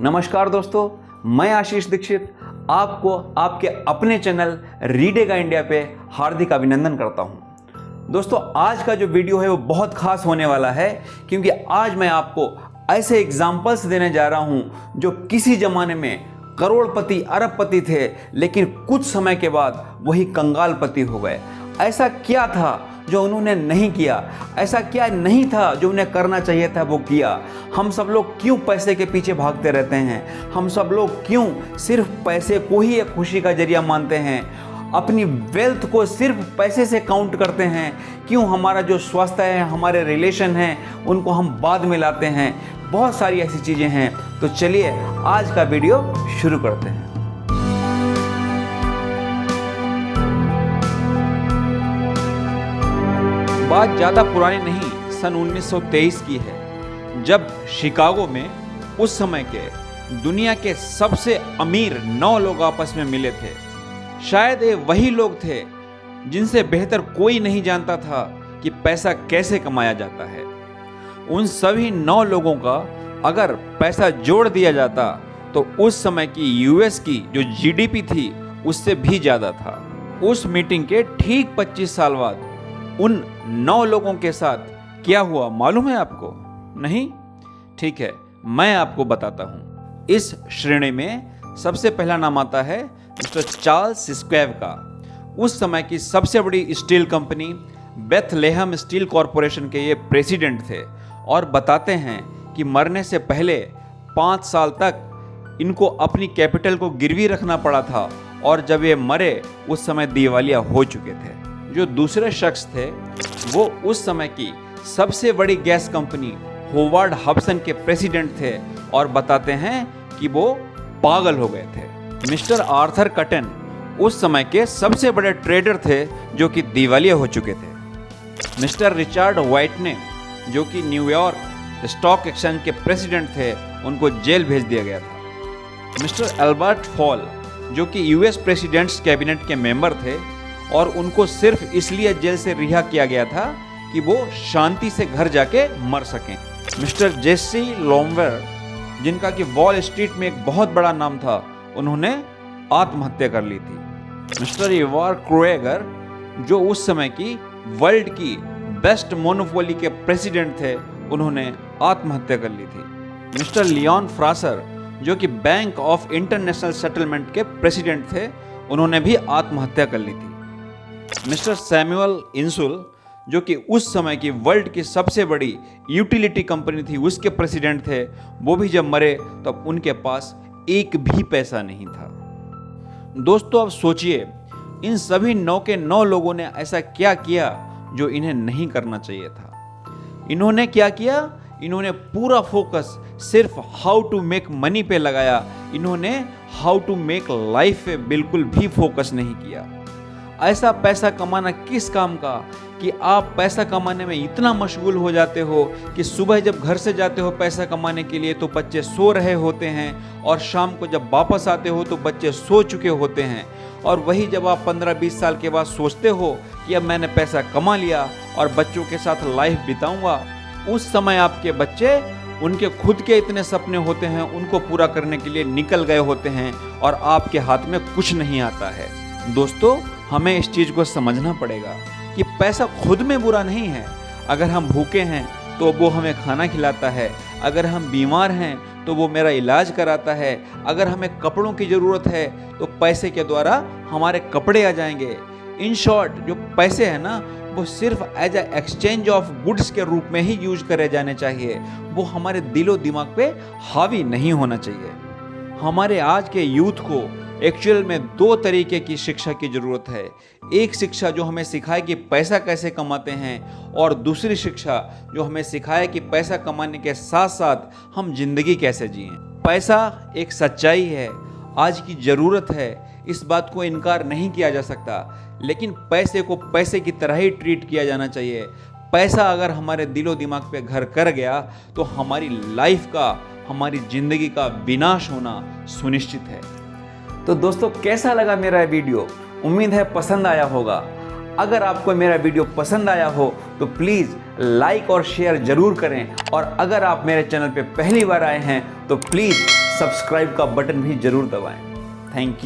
नमस्कार दोस्तों, मैं आशीष दीक्षित आपको आपके अपने चैनल रीडेगा इंडिया पे हार्दिक अभिनंदन करता हूं। दोस्तों, आज का जो वीडियो है वो बहुत खास होने वाला है, क्योंकि आज मैं आपको ऐसे एग्जाम्पल्स देने जा रहा हूं जो किसी ज़माने में करोड़पति अरबपति थे, लेकिन कुछ समय के बाद वही कंगालपति हो गए। ऐसा क्या था जो उन्होंने नहीं किया? ऐसा क्या नहीं था जो उन्हें करना चाहिए था वो किया? हम सब लोग क्यों पैसे के पीछे भागते रहते हैं? हम सब लोग क्यों सिर्फ पैसे को ही एक खुशी का जरिया मानते हैं? अपनी वेल्थ को सिर्फ पैसे से काउंट करते हैं? क्यों हमारा जो स्वास्थ्य है, हमारे रिलेशन हैं, उनको हम बाद में लाते हैं? बहुत सारी ऐसी चीज़ें हैं। तो चलिए आज का वीडियो शुरू करते हैं। बात ज़्यादा पुरानी नहीं, सन 1923 की है, जब शिकागो में उस समय के दुनिया के सबसे अमीर 9 लोग आपस में मिले थे। शायद ये वही लोग थे जिनसे बेहतर कोई नहीं जानता था कि पैसा कैसे कमाया जाता है। उन सभी 9 लोगों का अगर पैसा जोड़ दिया जाता तो उस समय की यूएस की जो जीडीपी थी उससे भी ज़्यादा था। उस मीटिंग के ठीक 25 साल बाद उन 9 लोगों के साथ क्या हुआ मालूम है आपको? नहीं? ठीक है, मैं आपको बताता हूं। इस श्रेणी में सबसे पहला नाम आता है मिस्टर चार्ल्स स्क्वेब का। उस समय की सबसे बड़ी steel company Bethlehem steel corporation के ये प्रेसिडेंट थे और बताते हैं कि मरने से पहले 5 साल तक इनको अपनी कैपिटल को गिरवी रखना पड़ा था, और जब ये मरे उस समय दिवालिया हो चुके थे। जो दूसरे शख्स थे वो उस समय की सबसे बड़ी गैस कंपनी होवार्ड हब्सन के प्रेसिडेंट थे और बताते हैं कि वो पागल हो गए थे। मिस्टर आर्थर कटन उस समय के सबसे बड़े ट्रेडर थे जो कि दिवालिया हो चुके थे। मिस्टर रिचर्ड व्हाइटने जो कि न्यूयॉर्क स्टॉक एक्सचेंज के प्रेसिडेंट थे, उनको जेल भेज दिया गया था। मिस्टर एल्बर्ट फॉल जो कि यूएस प्रेसिडेंट्स कैबिनेट के मेंबर थे और उनको सिर्फ इसलिए जेल से रिहा किया गया था कि वो शांति से घर जाके मर सकें। मिस्टर जेसी लोमवेर जिनका कि वॉल स्ट्रीट में एक बहुत बड़ा नाम था, उन्होंने आत्महत्या कर ली थी। मिस्टर इवार क्रोएगर जो उस समय की वर्ल्ड की बेस्ट मोनोपोली के प्रेसिडेंट थे, उन्होंने आत्महत्या कर ली थी। मिस्टर लियोन फ्रासर जो कि बैंक ऑफ इंटरनेशनल सेटलमेंट के प्रेसिडेंट थे, उन्होंने भी आत्महत्या कर ली थी। मिस्टर सैमुअल इंसुल जो कि उस समय की वर्ल्ड की सबसे बड़ी यूटिलिटी कंपनी थी उसके प्रेसिडेंट थे, वो भी जब मरे तब उनके पास एक भी पैसा नहीं था। दोस्तों, अब सोचिए इन सभी 9 के 9 लोगों ने ऐसा क्या किया जो इन्हें नहीं करना चाहिए था। इन्होंने क्या किया? इन्होंने पूरा फोकस सिर्फ हाउ टू मेक मनी पे लगाया। इन्होंने हाउ टू मेक लाइफ पे बिल्कुल भी फोकस नहीं किया। ऐसा पैसा कमाना किस काम का कि आप पैसा कमाने में इतना मशगूल हो जाते हो कि सुबह जब घर से जाते हो पैसा कमाने के लिए तो बच्चे सो रहे होते हैं, और शाम को जब वापस आते हो तो बच्चे सो चुके होते हैं। और वही जब आप 15-20 साल के बाद सोचते हो कि अब मैंने पैसा कमा लिया और बच्चों के साथ लाइफ बिताऊंगा, उस समय आपके बच्चे उनके खुद के इतने सपने होते हैं, उनको पूरा करने के लिए निकल गए होते हैं और आपके हाथ में कुछ नहीं आता है। दोस्तों, हमें इस चीज़ को समझना पड़ेगा कि पैसा खुद में बुरा नहीं है। अगर हम भूखे हैं तो वो हमें खाना खिलाता है, अगर हम बीमार हैं तो वो मेरा इलाज कराता है, अगर हमें कपड़ों की ज़रूरत है तो पैसे के द्वारा हमारे कपड़े आ जाएंगे। इन शॉर्ट, जो पैसे हैं ना, वो सिर्फ as a exchange of goods के रूप में ही यूज करे जाने चाहिए। वो हमारे दिलो दिमाग पे हावी नहीं होना चाहिए। हमारे आज के यूथ को एक्चुअल में 2 तरीके की शिक्षा की ज़रूरत है। एक शिक्षा जो हमें सिखाए कि पैसा कैसे कमाते हैं, और दूसरी शिक्षा जो हमें सिखाए कि पैसा कमाने के साथ साथ हम जिंदगी कैसे जिएं। पैसा एक सच्चाई है, आज की ज़रूरत है, इस बात को इनकार नहीं किया जा सकता, लेकिन पैसे को पैसे की तरह ही ट्रीट किया जाना चाहिए। पैसा अगर हमारे दिलो दिमाग पे घर कर गया तो हमारी लाइफ का, हमारी ज़िंदगी का विनाश होना सुनिश्चित है। तो दोस्तों, कैसा लगा मेरा वीडियो? उम्मीद है पसंद आया होगा। अगर आपको मेरा वीडियो पसंद आया हो तो प्लीज़ लाइक और शेयर ज़रूर करें, और अगर आप मेरे चैनल पे पहली बार आए हैं तो प्लीज़ सब्सक्राइब का बटन भी जरूर दबाएं। Thank you.